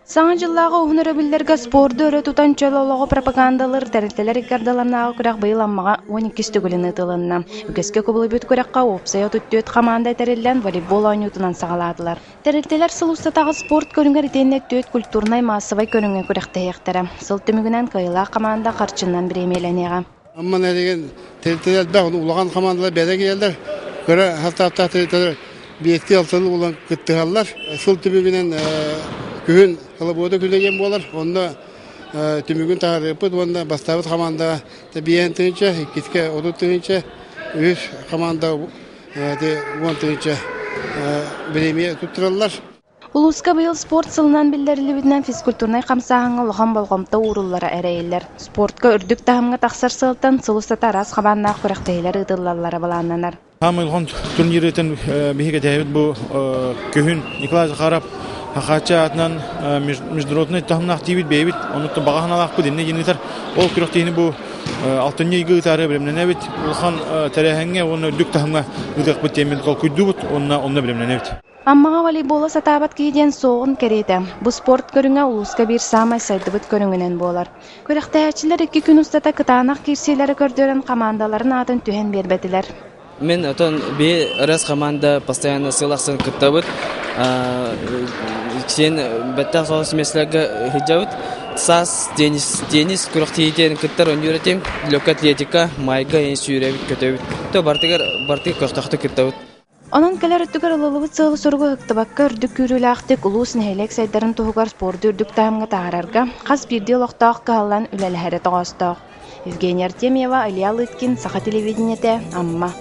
Саңа жыллағы уһунарабиллерге спорду өрө тутан чөлолого пропагандалар тәрелтелер иккардаларнағы күрәк быйыламмаға 12 түгіліні тылынна. Үгеске көбілі күрәкқа опсайо түттүөт команда тәреллен волейбол ойнутунан сағаладылар. Тәрелтелер сылустатағы спорт көріңер итеннек төт культурнай массовай көріңе күрәктәйектері. Сыл түмігінен кайыла команда қарчыннан біремеленеға. Amma ne degen tellteler de onu ulağan komandalar bere geldiler. Göre hafta tellteler bir etki altını ulan kıttıhallar. Sıl tümügünen kühün kalaboğda külegen bolar. Onda tümügün tahar yapıp onda bastavut komanda da bir en tınca, kitke odu tınca, üç komanda de on tınca biremiye tutturarlar. Улуска быйыл спорт сылынан билдерилибитинен физкультурнай камсаһыңа лохан болгомто ууруллара эрейлер. Спортка үрдүк тахымга тахсар сылтан сылыстата арас хабаннаах күрәктейлер ыдыллаллара баланнанар. Хамылгон турнирытын биһиге дәбит бу көһүн Николай Захаров хакача атынан международный тахымнак дибит бейбит онутта баганалак бу динне генитер ол күрәктейни бу алтынчы игытары билемнәбит улхан тәрәһәнгә оны үрдүк тахымга үдәк бу темин кол куйдубут онна билемнәбит. Аммаға волейбола сатабат кейден соғын керейді. Бұ спорт көріңе улуска бір самай сайдыбыт көріңінен болар. Көріқтәйәтчілер 2 күн ұстата кытанақ керселері көрдерін командаларын атын түхен бербетілер. Мен отон bir раз команда постоянно сылақсын кыттабыт. Сен бәттәқ соғыс меслерге хиджабыт. Сас, теннис күріқтейден кыттар өнюретем. Лёк атлетика, майга ен сүйребіт көтөбіт. То бартыгар көқтақты кыттабыт. Онон келер өттігер ылылыбыт сылы сұрғы үктібакка үрдік күріләқтік ұлыс нәйлек сайдарын тұғығар спорды үрдік тағымға тағарарға қас бірде лоқтақ қағалан үләлі әрі тоғастақ. Евгения Артемьева, Илья Лыткин, Саха телевидениеті, Амма.